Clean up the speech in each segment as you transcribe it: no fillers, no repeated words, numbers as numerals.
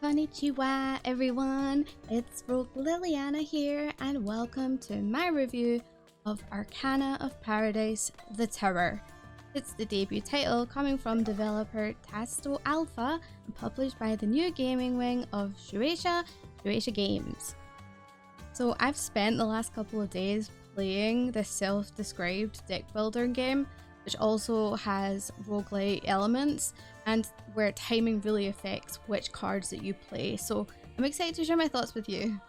Konnichiwa everyone, it's Rogue Liliana here and welcome to my review of Arcana of Paradise, The Tower. It's the debut title coming from developer Tasto Alpha and published by the new gaming wing of Shueisha Games. So I've spent the last couple of days playing this self-described deck builder game, which also has roguelite elements and where timing really affects which cards that you play. So I'm excited to share my thoughts with you.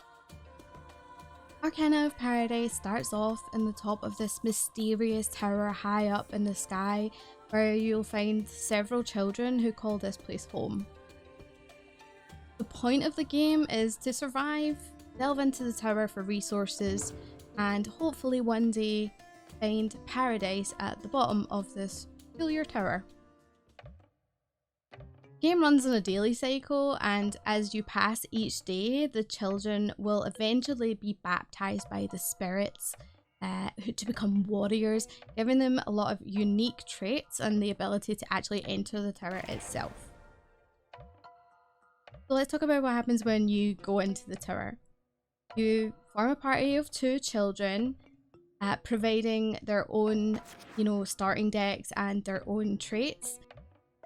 Arcana of Paradise starts off in the top of this mysterious tower high up in the sky, where you'll find several children who call this place home. The point of the game is to survive, delve into the tower for resources, and hopefully one day find paradise at the bottom of this peculiar tower. The game runs on a daily cycle, and as you pass each day, the children will eventually be baptized by the spirits to become warriors, giving them a lot of unique traits and the ability to actually enter the tower itself. So let's talk about what happens when you go into the tower. You form a party of 2 children, providing their own, starting decks and their own traits.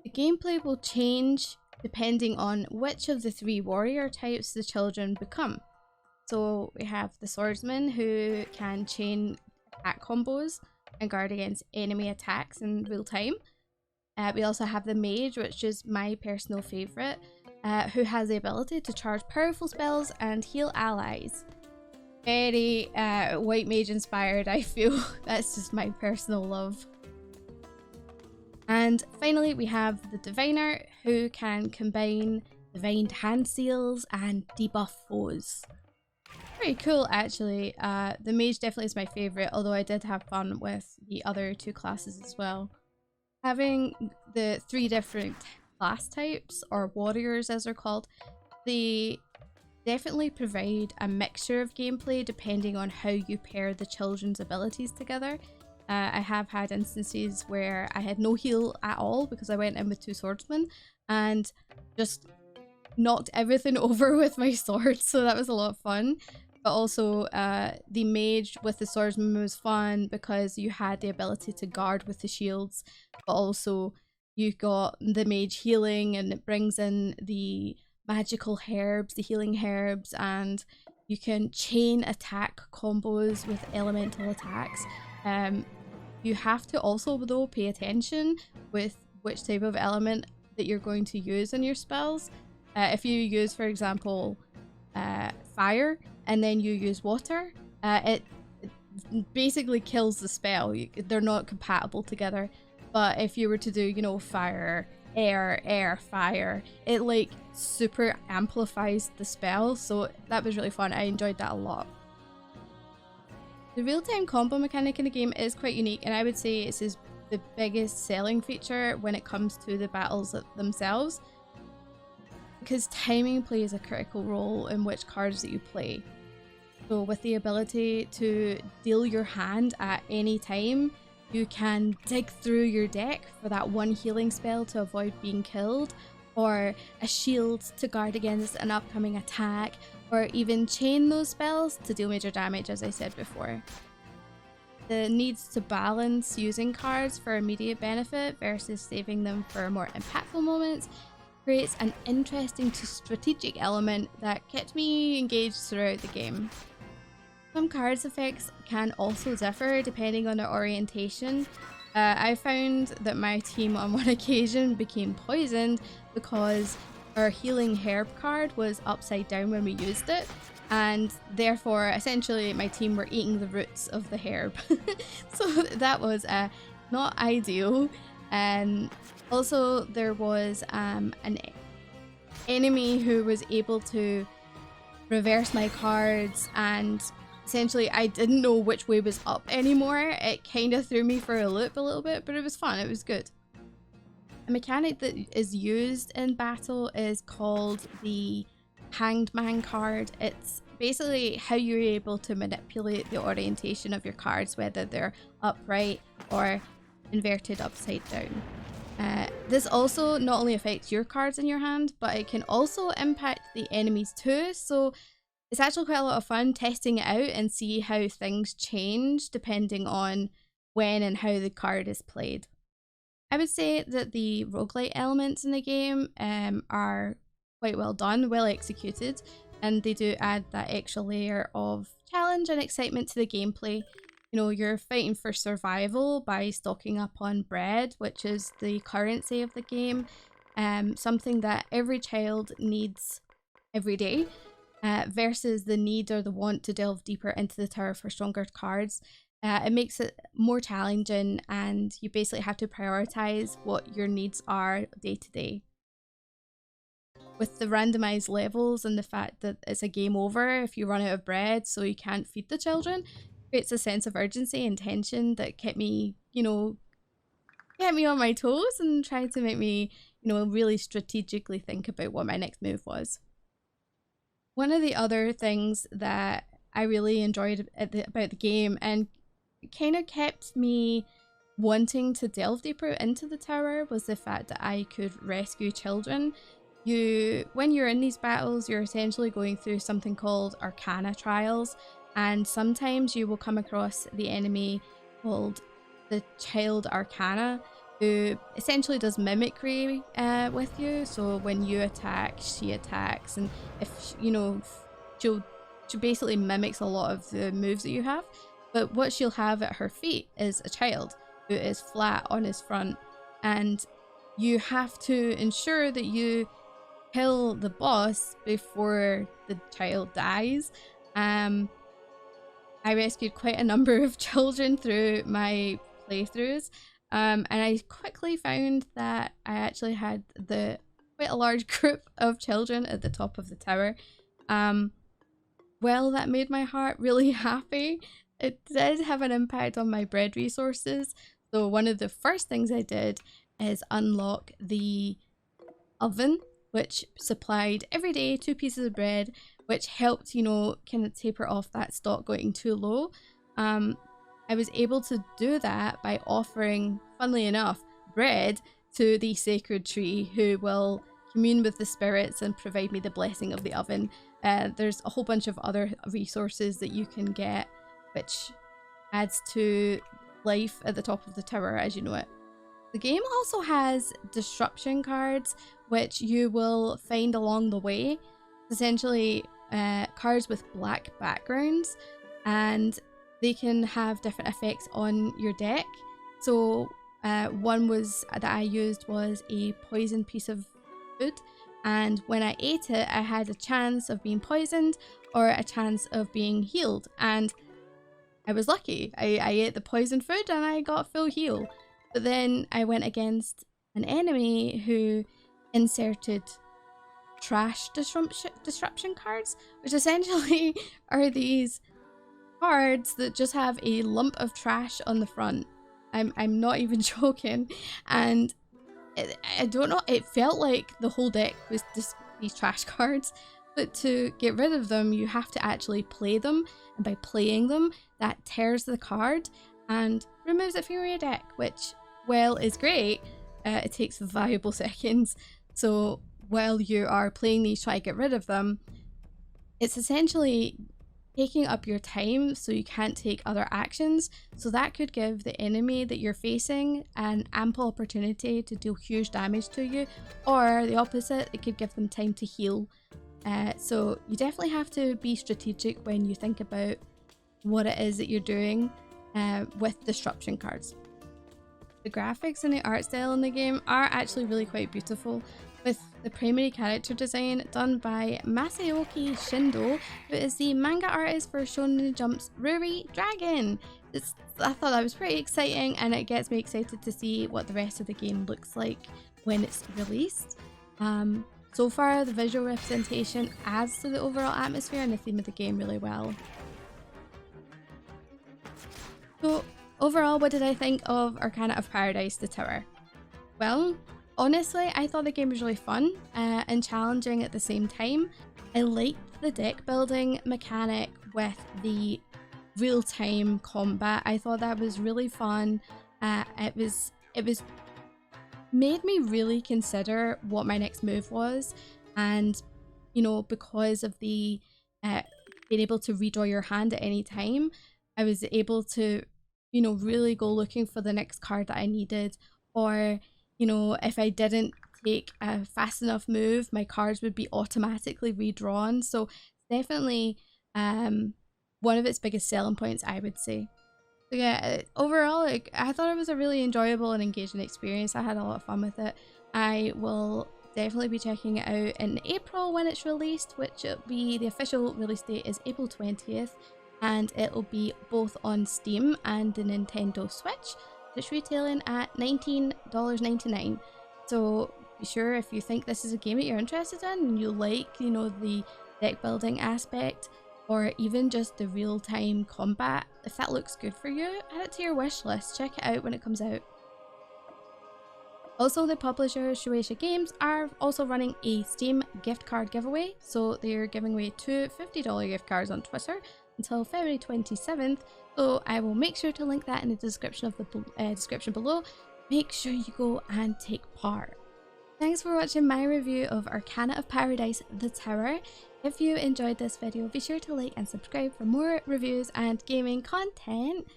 The gameplay will change depending on which of the 3 warrior types the children become. So we have the swordsman, who can chain attack combos and guard against enemy attacks in real time. We also have the mage, which is my personal favourite, who has the ability to charge powerful spells and heal allies. Very white mage inspired, I feel. That's just my personal love. And finally we have the diviner, who can combine divined hand seals and debuff foes. Pretty cool actually. The mage definitely is my favourite, although I did have fun with the other 2 classes as well. Having the 3 different class types, or warriors as they're called, they definitely provide a mixture of gameplay depending on how you pair the children's abilities together. I have had instances where I had no heal at all because I went in with 2 swordsmen and just knocked everything over with my sword, so that was a lot of fun. But also the mage with the swordsman was fun because you had the ability to guard with the shields, but also you got the mage healing, and it brings in the magical herbs, the healing herbs, and you can chain attack combos with elemental attacks. You have to also though pay attention with which type of element that you're going to use in your spells. If you use, for example, fire and then you use water, it basically kills the spell. They're not compatible together. But if you were to do, fire, air, fire, it like super amplifies the spell, so that was really fun. I enjoyed that a lot. The real-time combo mechanic in the game is quite unique, and I would say it's the biggest selling feature when it comes to the battles themselves, because timing plays a critical role in which cards that you play. So with the ability to deal your hand at any time, you can dig through your deck for that one healing spell to avoid being killed, or a shield to guard against an upcoming attack, or even chain those spells to deal major damage, as I said before. The needs to balance using cards for immediate benefit versus saving them for more impactful moments creates an interesting strategic element that kept me engaged throughout the game. Some cards effects can also differ depending on their orientation. I found that my team on one occasion became poisoned because our healing herb card was upside down when we used it, and therefore essentially my team were eating the roots of the herb. So that was not ideal. Also there was an enemy who was able to reverse my cards, and essentially I didn't know which way was up anymore. It kind of threw me for a loop a little bit, but it was fun, it was good. A mechanic that is used in battle is called the Hanged Man card. It's basically how you're able to manipulate the orientation of your cards, whether they're upright or inverted upside down. This also not only affects your cards in your hand, but it can also impact the enemies too. So it's actually quite a lot of fun testing it out and see how things change depending on when and how the card is played. I would say that the roguelite elements in the game are quite well done, well executed, and they do add that extra layer of challenge and excitement to the gameplay. You know, you're fighting for survival by stocking up on bread, which is the currency of the game, something that every child needs every day, versus the need or the want to delve deeper into the tower for stronger cards. It makes it more challenging, and you basically have to prioritize what your needs are day to day. With the randomized levels and the fact that it's a game over if you run out of bread, so you can't feed the children, creates a sense of urgency and tension that kept me, kept me on my toes and tried to make me, really strategically think about what my next move was. One of the other things that I really enjoyed about the game and kind of kept me wanting to delve deeper into the tower was the fact that I could rescue children. When you're in these battles, you're essentially going through something called Arcana trials, and sometimes you will come across the enemy called the Child Arcana, who essentially does mimicry with you. So when you attack, she attacks, and if she basically mimics a lot of the moves that you have. But what she'll have at her feet is a child who is flat on his front, and you have to ensure that you kill the boss before the child dies. I rescued quite a number of children through my playthroughs, and I quickly found that I actually had quite a large group of children at the top of the tower. Well, that made my heart really happy. It did have an impact on my bread resources. So one of the first things I did is unlock the oven, which supplied every day 2 pieces of bread, which helped, kind of taper off that stock going too low. I was able to do that by offering, funnily enough, bread to the sacred tree, who will commune with the spirits and provide me the blessing of the oven. There's a whole bunch of other resources that you can get, which adds to life at the top of the tower as you know it. The game also has disruption cards, which you will find along the way. Essentially, cards with black backgrounds, and they can have different effects on your deck. So one that I used was a poisoned piece of food, and when I ate it, I had a chance of being poisoned or a chance of being healed, and I was lucky. I ate the poisoned food and I got full heal. But then I went against an enemy who inserted trash disruption cards, which essentially are these cards that just have a lump of trash on the front. I'm not even joking. And I don't know, it felt like the whole deck was just these trash cards. But to get rid of them, you have to actually play them. And by playing them, that tears the card and removes it from your deck, which, well, is great. It takes valuable seconds. So while you are playing these, try to get rid of them, it's essentially taking up your time so you can't take other actions. So that could give the enemy that you're facing an ample opportunity to deal huge damage to you, or the opposite, it could give them time to heal. So you definitely have to be strategic when you think about what it is that you're doing with disruption cards. The graphics and the art style in the game are actually really quite beautiful, with the primary character design done by Masayoki Shindo, who is the manga artist for Shonen Jump's Ruri Dragon. I thought that was pretty exciting, and it gets me excited to see what the rest of the game looks like when it's released. So far, the visual representation adds to the overall atmosphere and the theme of the game really well. So overall, what did I think of Arcana of Paradise, the tower? Well, honestly, I thought the game was really fun and challenging at the same time. I liked the deck building mechanic with the real-time combat. I thought that was really fun. It was made me really consider what my next move was. And, you know, because of the being able to redraw your hand at any time, I was able to, you know, really go looking for the next card that I needed. Or, you know, if I didn't take a fast enough move, my cards would be automatically redrawn. So definitely one of its biggest selling points, I would say. So yeah, overall, like, I thought it was a really enjoyable and engaging experience. I had a lot of fun with it. I will definitely be checking it out in April when it's released, which will be, the official release date is April 20th, and it'll be both on Steam and the Nintendo Switch. It's retailing at $19.99. So be sure, if you think this is a game that you're interested in and you like, you know, the deck building aspect, or even just the real-time combat, if that looks good for you, add it to your wish list. Check it out when it comes out. Also, the publisher Shueisha Games are also running a Steam gift card giveaway, so they're giving away 2 $50 gift cards on Twitter until February 27th, so I will make sure to link that in the description of the description below. Make sure you go and take part. Thanks for watching my review of Arcana of Paradise, The Tower. If you enjoyed this video, be sure to like and subscribe for more reviews and gaming content.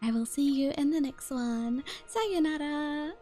I will see you in the next one. Sayonara!